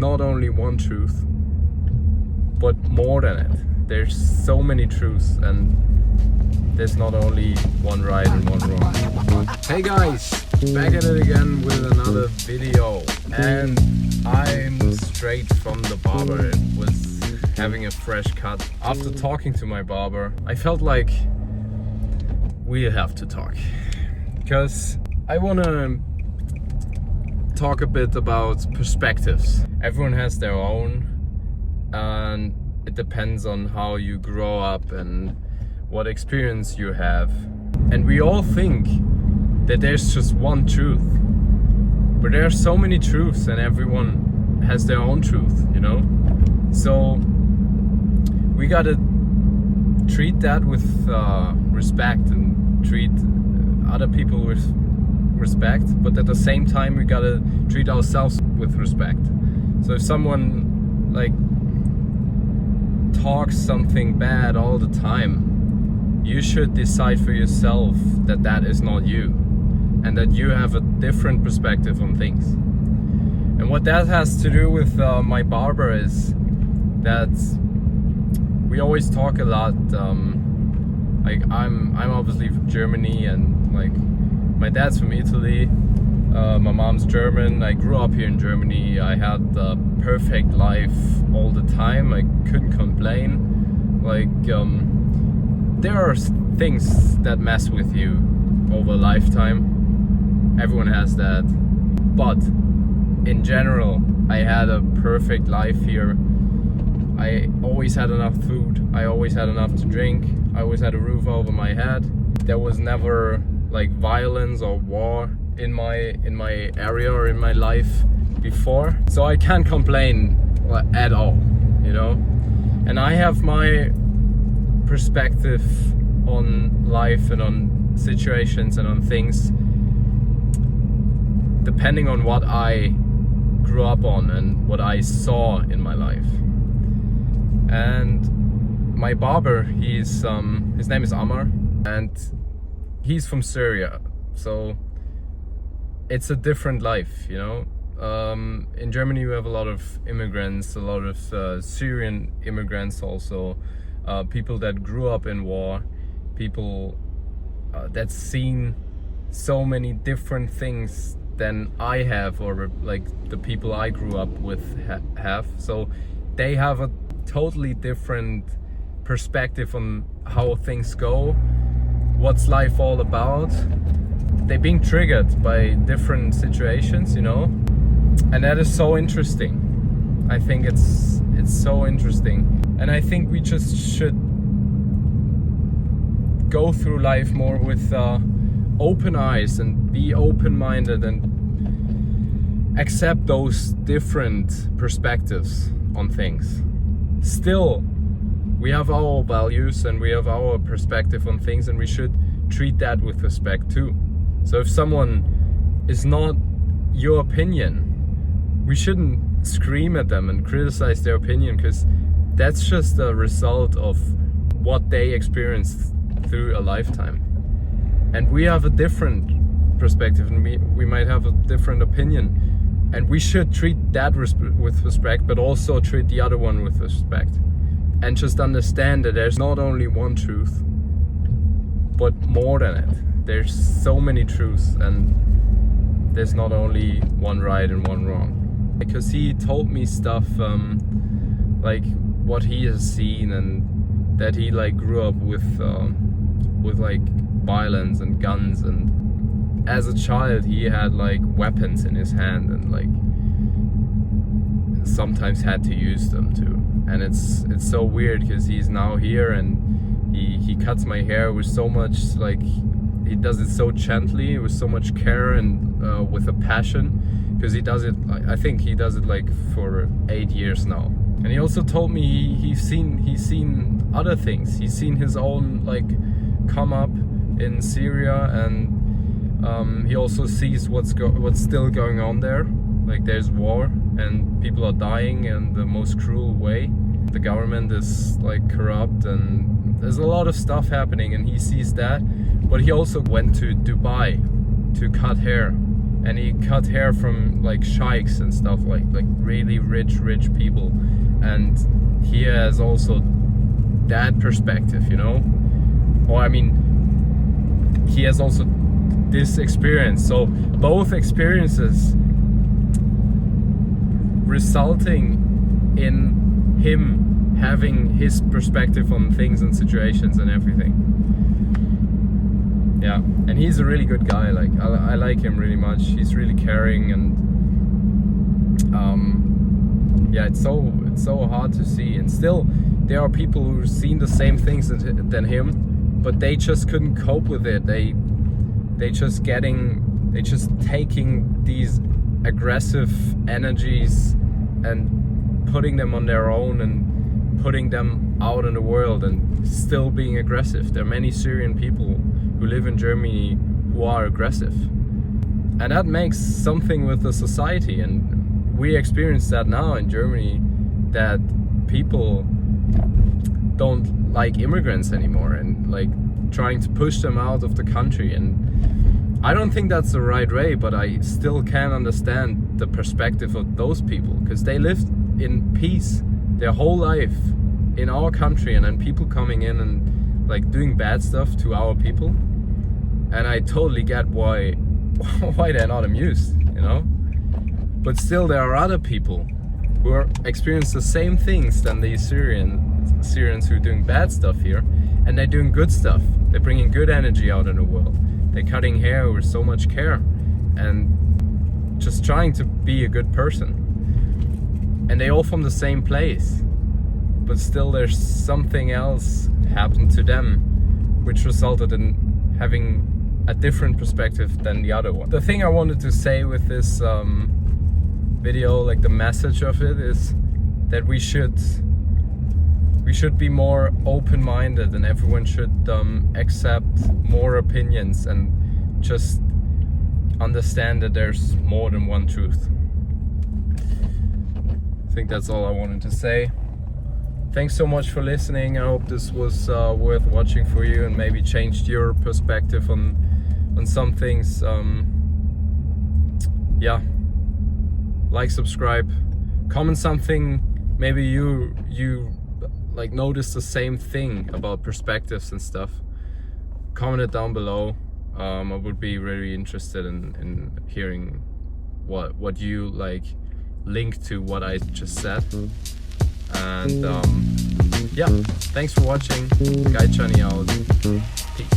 not only one truth, but more than it. There's so many truths, and there's not only one right and one wrong. Hey guys, back at it again with another video, and I'm straight from the barber. It was having a fresh cut. After talking to my barber, I felt like we have to talk, because I want to talk a bit about perspectives. Everyone has their own, and it depends on how you grow up and what experience you have. And we all think that there's just one truth, but there are so many truths, and everyone has their own truth, you know? So we gotta treat that with respect and treat other people with respect, but at the same time we gotta treat ourselves with respect. So if someone like talks something bad all the time, you should decide for yourself that that is not you, and that you have a different perspective on things. And what that has to do with my barber is that we always talk a lot. Like I'm obviously from Germany, and like my dad's from Italy, my mom's German. I grew up here in Germany. I had the perfect life all the time. I couldn't complain. Like there are things that mess with you over a lifetime. Everyone has that. But in general, I had a perfect life here. I always had enough food. I always had enough to drink. I always had a roof over my head. There was never like violence or war in my area or in my life before. So I can't complain at all, you know? And I have my perspective on life and on situations and on things depending on what I grew up on and what I saw in my life. And my barber, his name is Amar, and he's from Syria, so it's a different life, you know. In Germany we have a lot of immigrants, a lot of Syrian immigrants also, people that grew up in war, people that's seen so many different things than I have, or like the people I grew up with have. So they have a totally different perspective on how things go, what's life all about. They're being triggered by different situations, you know, and that is so interesting. I think it's so interesting, and I think we just should go through life more with open eyes and be open-minded and accept those different perspectives on things. Still, we have our values and we have our perspective on things, and we should treat that with respect too. So if someone is not your opinion, we shouldn't scream at them and criticize their opinion, because that's just a result of what they experienced through a lifetime. And we have a different perspective, and we might have a different opinion. And we should treat that with respect, but also treat the other one with respect. And just understand that there's not only one truth, but more than it. There's so many truths, and there's not only one right and one wrong. Because he told me stuff like what he has seen, and that he like grew up with like violence and guns, and as a child he had like weapons in his hand, and like sometimes had to use them too. And it's so weird, because he's now here, and he cuts my hair with so much, like, he does it so gently, with so much care, and with a passion, because he does it, I think he does it like for 8 years now. And he also told me he's seen other things. He's seen his own like come up in Syria, and he also sees what's still going on there. Like there's war, and people are dying in the most cruel way. The government is like corrupt, and there's a lot of stuff happening, and he sees that. But he also went to Dubai to cut hair, and he cut hair from like sheikhs and stuff, like really rich people, and he has also that perspective, you know, or I mean, he has also this experience. So both experiences resulting in him having his perspective on things and situations and everything. Yeah, and he's a really good guy. Like I like him really much. He's really caring, and yeah, it's so hard to see. And still, there are people who've seen the same things than him, but they just couldn't cope with it. They just taking these aggressive energies and putting them on their own and putting them out in the world and still being aggressive. There are many Syrian people who live in Germany who are aggressive, and that makes something with the society. And we experience that now in Germany, that people don't like immigrants anymore and like trying to push them out of the country. And I don't think that's the right way, but I still can understand the perspective of those people, because they lived in peace their whole life in our country, and then people coming in and like doing bad stuff to our people. And I totally get why they're not amused, you know. But still, there are other people who are experience the same things than these Syrians who are doing bad stuff here, and they're doing good stuff. They're bringing good energy out in the world. They're cutting hair with so much care and just trying to be a good person. And they all from the same place, but still there's something else happened to them, which resulted in having a different perspective than the other one. The thing I wanted to say with this video, like the message of it, is that we should be more open-minded, and everyone should accept more opinions and just understand that there's more than one truth. I think that's all I wanted to say. Thanks so much for listening. I hope this was worth watching for you and maybe changed your perspective on some things. Yeah, like, subscribe, comment something. Maybe you like notice the same thing about perspectives and stuff. Comment it down below. I would be really interested in hearing what you like link to what I just said. And yeah, thanks for watching. Guy Gianni out. Peace.